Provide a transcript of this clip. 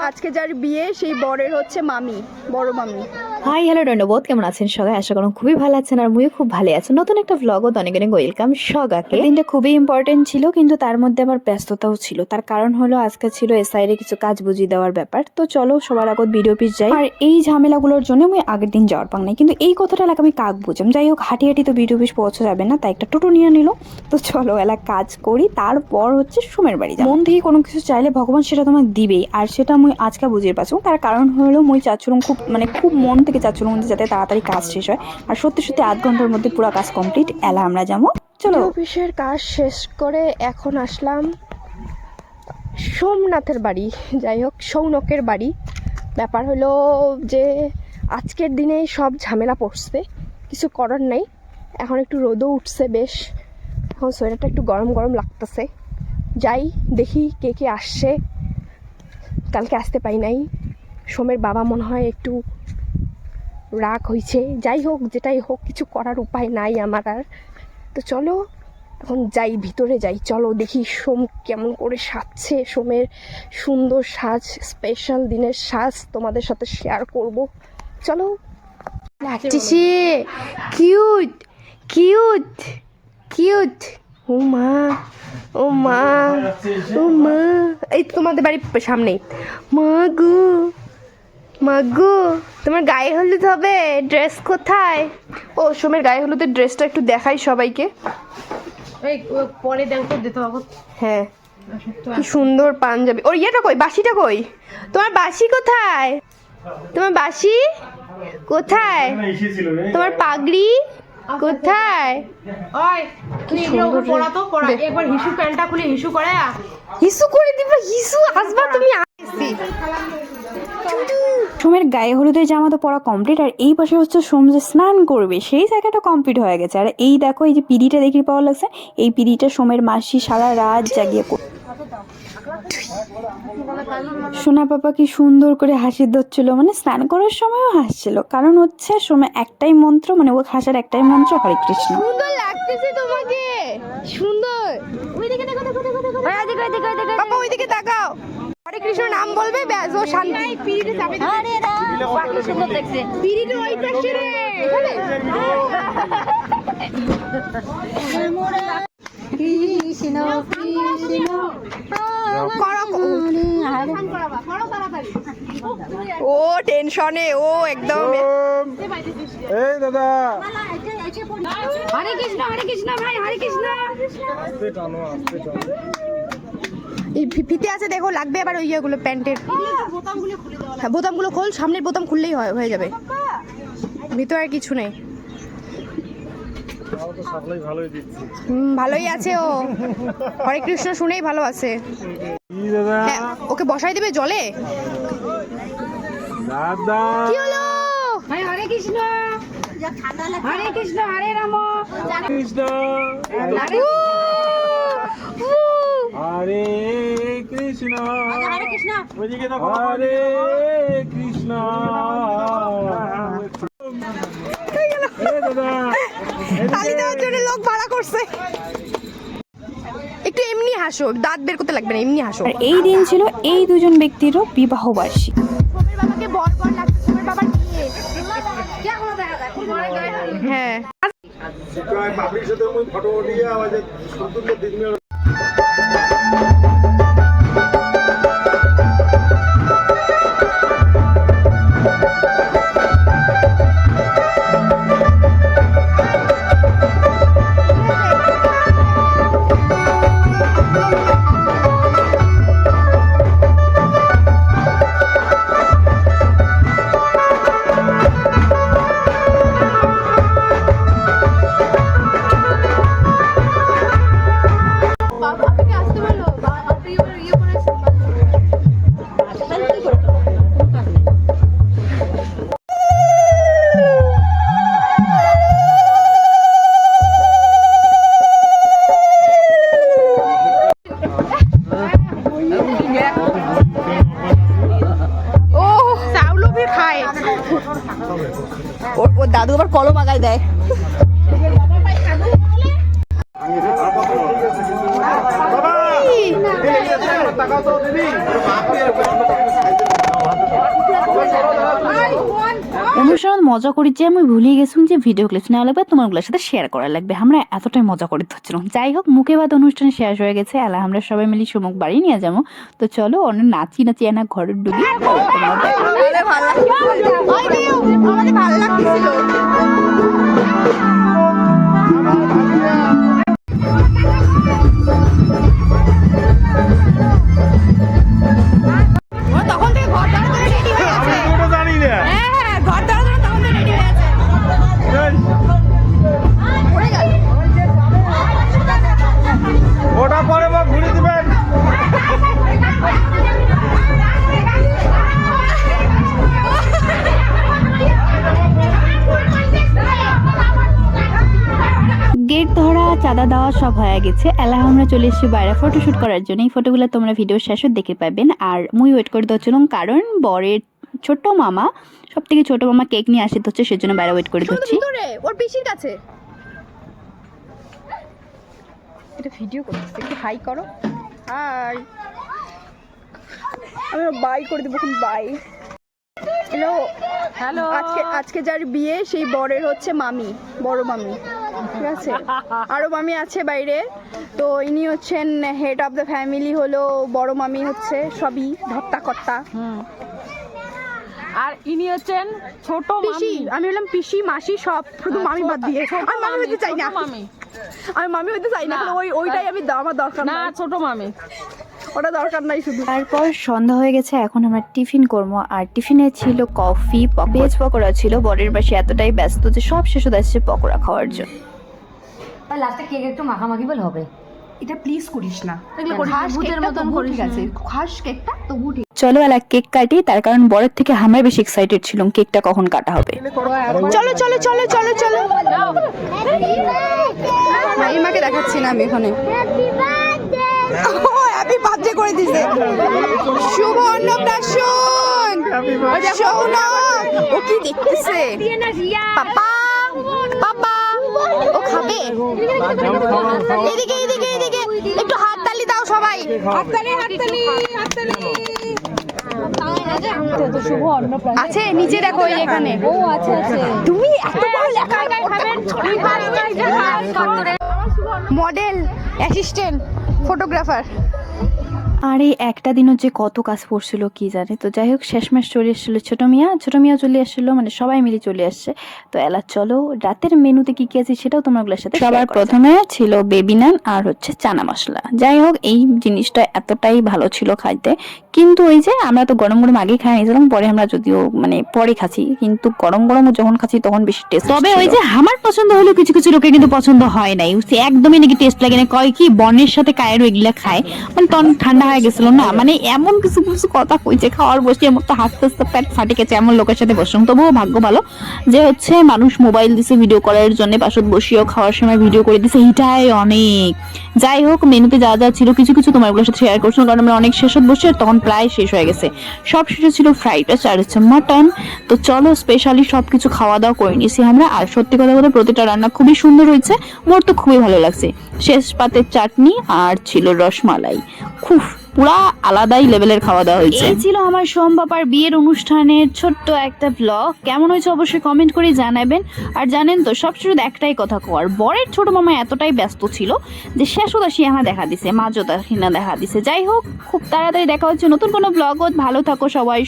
আজকে যার বিয়ে সেই বরের হচ্ছে মামি, বড় মামি। হাই হ্যালো ধন্যবাদ, কেমন আছেন সবাই? আশা করুন খুবই ভালো আছেন আর মুইও খুব ভালো আছি। নতুন একটা ভ্লগও অনেক অনেক ওয়েলকাম সগাকে। দিনটা খুবই ইম্পর্টেন্ট ছিল, কিন্তু তার মধ্যে আমার ব্যস্ততাও ছিল। তার কারণ হলো আজকে ছিল এসআইরে কিছু কাজ বুঝিয়ে দেওয়ার ব্যাপার। তো চলো সবার আগত ভিডিও পিস যাই। আর এই ঝামেলাগুলোর জন্য আমি আগের দিন যাওয়ার পাং নাই, কিন্তু এই কথাটা এলাকা আমি কাক বুঝাম। যাই হোক, হাঁটি হাঁটি তো ভিডিও পিস পৌঁছে যাবে না, তাই একটা টোটো নিয়ে নিল। তো চলো এলাকা কাজ করি, তারপর হচ্ছে সোমের বাড়ি যাবো। মন থেকে কোনো কিছু চাইলে ভগবান সেটা তোমাকে দিবেই, আর সেটা আমি আজকে বুঝিয়ে পাচ্ছি। তার কারণ হলো মই চাচ্ছিলাম খুব মন থেকে চাচ্ছিলাম যাতে তাড়াতাড়ি কাজ শেষ হয়। আর সত্যি সত্যি আধ ঘন্টার মধ্যে পুরো কাজ কমপ্লিট। এলা আমরা যাবো, চলো। অফিসের কাজ শেষ করে এখন আসলাম সোমনাথের বাড়ি, যাই হোক সৌনকের বাড়ি। ব্যাপার হলো যে আজকের দিনে সব ঝামেলা পড়ছে, কিছু করার নাই। এখন একটু রোদও উঠছে বেশ, এখন সোয়েটারটা একটু গরম গরম লাগতেছে। যাই দেখি কে কে আসছে, কালকে আসতে পাই নাই। সোমের বাবা মনে হয় একটু রাগ হয়েছে। যাই হোক, যেটাই হোক, কিছু করার উপায় নাই আমার আর। তো চলো এখন যাই, ভিতরে যাই। চলো দেখি সোম কেমন করে সাজছে। সোমের সুন্দর সাজ, স্পেশাল দিনের সাজ তোমাদের সাথে শেয়ার করব। চলো। লাগতেছে কিউট কিউট কিউট। ও মা, ও মা, ও মা, এই তো তোমাদের বাড়ির সামনেই। মা গো, মা গো, তোমার গায়ে হলুদ হবে, ড্রেস কোথায়? ও সোমের গায়ে হলুদের ড্রেসটা একটু দেখাই সবাইকে। পরে দেখো দিতে হবে। হ্যাঁ, কি সুন্দর পাঞ্জাবি। ওর ইয়েটা কই, বাসিটা কই? তোমার বাসি কোথায়? তোমার বাসি কোথায়? তোমার পাগড়ি কোথায়? ওই তুই এগুলো পড়া তো পড়া, একবার হিসু প্যান্টটা খুলে হিসু করে হিসু করে দিবা, হিসু আসবা তুমি। আসছি সোমের গায়ে হলুদের জামা তো পরা কমপ্লিট, আর এই পাশে হচ্ছে সোম যে স্নান করবে সেই জায়গাটা কমপ্লিট হয়ে গেছে। আর এই দেখো, এই যে পিড়িটা দেখি পাওয়া লাগছে, এই পিড়িটা সোমের মাসি সারা রাত জাগিয়ে সোনা পাপা কি সুন্দর করে হাসি দিচ্ছিল, মানে স্নান করার সময়ও হাসছিল। কারণ হচ্ছে সোমে একটাই মন্ত্র, মানে ও হাসার একটাই মন্ত্র, হরে কৃষ্ণ। সুন্দর লাগতেছে তোমাকে, সুন্দর। ওইদিকে দেখো, দেখো দেখো দেখো, ওইদিকে ওইদিকে ওইদিকে, বাবা ওইদিকে তাকাও। হরে কৃষ্ণ নাম বলবে, ব্যাস ও শান্তি। পিড়িতে চাপে দিবে। আরে রাম, বাকি সুন্দর দেখছে। পিড়িতে ওই পাশে রে, এখানে। কৃষ্ণ কৃষ্ণ ও টেনশনে, ও একদম। এই দাদা, হরে কৃষ্ণ ভাই, হরে কৃষ্ণ। এই ফিতে আছে দেখো, লাগবে আবার ওই ইয়েগুলো প্যান্টের। হ্যাঁ, বোতামগুলো খোল, সামনের বোতাম খুললেই হয়ে যাবে, ভিতরে আর কিছু নেই। ভালোই আছে ও, হরে কৃষ্ণ শুনেই ভালো আছে। হ্যাঁ, ওকে বসাই দেবে জলে। দাদা কি হলো? ভাই হরে কৃষ্ণ, হরে কৃষ্ণ, হরে রাম, কৃষ্ণ হরে হরে কৃষ্ণ, হরে কৃষ্ণ, ওইদিকে দেখো, হরে কৃষ্ণ। এই দাদা, তালি দেওয়ার জন্য লোক ভাড়া করছে। একটু এমনি হাসো, দাঁত বের করতে লাগবে না, এমনি হাসো। আর এই দিন ছিল এই দুজন ব্যক্তিরও বিবাহ বার্ষিকী। সোমের বাবাকে বর বর লাগছে, সোমের বাবার বিয়ে। হ্যাঁ, বাপরির সাথে ফটো দিয়ে আমাদের সুন্দর দিন। ওর দাদু আবার কলম আগায় দেয়। টাকা তো দিদি অনুষ্ঠানে মজা করি যে আমি ভুলে গেছিলাম যে ভিডিও ক্লিপস নেওয়া লাগবে, তোমারগুলোর সাথে শেয়ার করা লাগবে। আমরা এতটাই মজা করে ধরছিলাম। যাই হোক, মুখে ভাত অনুষ্ঠান শেষ হয়ে গেছে। এলা আমরা সবাই মিলে সুমুক বাড়ি নিয়ে যাবো। তো চলো অনেক নাচি নাচি এনা ঘরের ডুবি। আমাদের ভালো লাগছিল। তখন থেকে ঘর দ্বারা রেডি হয়ে আমি তো ওটা জানি না। হ্যাঁ ঘর দ্বারা তখন থেকে রেডি হয়ে আছে। পড়ে গেল। ওটা পরে বা ঘুরে দিবেন। গেট ধরা, চাঁদা দেওয়া সব হয়ে গেছে। এলা আমরা চলে এসেছি বাইরে ফটোশুট করার জন্য। এই ফটোগুলো তোমরা ভিডিও শেষে দেখতে পাবেন। আর মুই ওয়েট করে দিচ্ছিলাম কারণ বরের ছোট মামা, সব থেকে ছোট মামা কেক নিয়ে আসতে হচ্ছে, সেজন্য বাইরে ওয়েট করে দিচ্ছি। ওর পিসির কাছে এটা ভিডিও করতেছে, একটু হাই করো। হাই, আমি বাই করে দেবো। বাই। Hello hello. আজকে যার বিয়ে সেই বরের হচ্ছে মামি, বড় মামি, ঠিক আছে? আরো মামি আছে বাইরে। তো ইনি হচ্ছেন হেড অফ দ্য ফ্যামিলি, হলো বড় মামি হচ্ছে সবই ধর্তাকর্তা। আর ইনি হচ্ছেন ছোট পিসি, আমি বললাম পিসি মাসি সব, শুধু মামি বাদ দিয়ে। আমি মামি হতে চাই না, মামি, আমি মামি হতে চাই না। ওইটাই আমি আমার দরকার না, না, ছোট মামি, ওটা দরকার নাই শুধু। তারপর সন্ধ্যা হয়ে গেছে, এখন আমরা টিফিন করবো। আর টিফিনে ছিল কফি, ভেজ পকোড়া ছিল। বরের পাশে এতটাই ব্যস্ত যে সব শেষ হয়ে যাচ্ছে পকোড়া খাওয়ার জন্য। লাস্টে কেক একটু মাখামাখি বলে হবে। এটা প্লিজ করিস না, ভূতের মতন করিস না। খাস কেকটা তবু ঠিক। চলো এলা কেক কাটি, তার কারণ বরের থেকে আমরা বেশি এক্সাইটেড ছিলাম কেকটা কখন কাটা হবে। চলো চলো চলো চলো চলো। মাকে দেখাচ্ছি না আমি এখানে। হ্যাপি বার্থডে করে দিছে, শুভ অন্নপ্রাশন। শৌনক ও কি দেখতেছে? পাপা পাপা ও খাবে। এদিকে এদিকে এদিকে একটু হাততালি দাও সবাই। হাততালি হাততালি হাততালি। আছে নিচে দেখো, এই এখানে। ও আছে আছে। তুমি এত বড় লেখা মডেল, অ্যাসিস্ট্যান্ট, ফটোগ্রাফার। আর এই একটা দিনও যে কত কাজ পড়ছিল কি জানে। তো যাই হোক, শেষমেশ চলে এসেছিলো ছোট মিয়া চলে আসছিলো, মানে সবাই মিলে চলে আসছে। তো এলা চলো রাতের মেনুতে কি কি আছে সেটাও তোমার সাথে। সবার প্রথমে ছিল বেবি নান আর হচ্ছে চানা মশলা। যাই হোক, এই জিনিসটা এতটাই ভালো ছিল খাইতে, কিন্তু ওই যে আমরা তো গরম গরম আগেই খাই নিয়েছিলাম, পরে আমরা যদিও মানে পরে খাচ্ছি, কিন্তু গরম গরম যখন খাচ্ছি তখন বেশি টেস্ট। তবে ওই যে আমার পছন্দ হলো, কিছু কিছু লোকের কিন্তু পছন্দ হয় নাই, একদমই নাকি টেস্ট লাগে না। কয় কি বনের সাথে কায়েরও এগুলা খায়, মানে তখন ঠান্ডা হয়ে গেছিল না, মানে এমন কিছু কিছু কথা কইছে খাওয়ার বসে এমন তো হাসতে হাসতে পেট ফাটে গেছে। এমন লোকের সাথে বসলাম, তবুও ভাগ্য ভালো যে হচ্ছে মানুষ মোবাইল দিছে ভিডিও করার জন্য, পাশত বসিয়েও খাওয়ার সময় ভিডিও করে দিছে, এটাই অনেক। যাই হোক, মেনুতে যা যা ছিল কিছু কিছু তোমার সাথে শেয়ার করছিলাম, কারণ আমরা অনেক শেষত বসে তখন প্রায় শেষ হয়ে গেছে। সব শেষে ছিল ফ্রাইড রাইস আর হচ্ছে মাটন। তো চলো স্পেশালি সবকিছু খাওয়া দাওয়া করে নিয়েছি আমরা। আর সত্যি কথা বলতে প্রতিটা রান্না খুবই সুন্দর হয়েছে, মোর তো খুবই ভালো লাগছে। শেষ পাতের চাটনি আর ছিল রসমালাই, খুব পুরা আলাদাই লেভেলের খাওয়া দাওয়া হয়েছে। এই ছিল আমার সোম বাবার বিয়ের অনুষ্ঠানের ছোট্ট একটা ব্লগ। কেমন হয়েছে অবশ্যই কমেন্ট করে জানাবেন। আর জানেন তো সবসময় একটাই কথা কওয়ার, বরের ছোট মামা এতটাই ব্যস্ত ছিল যে শেষদাসী আমার দেখা দিছে, মাঝদাসী না দেখা দিছে। যাই হোক, খুব তাড়াতাড়ি দেখা হচ্ছে নতুন কোনো ব্লগত। ভালো থাকো সবাই।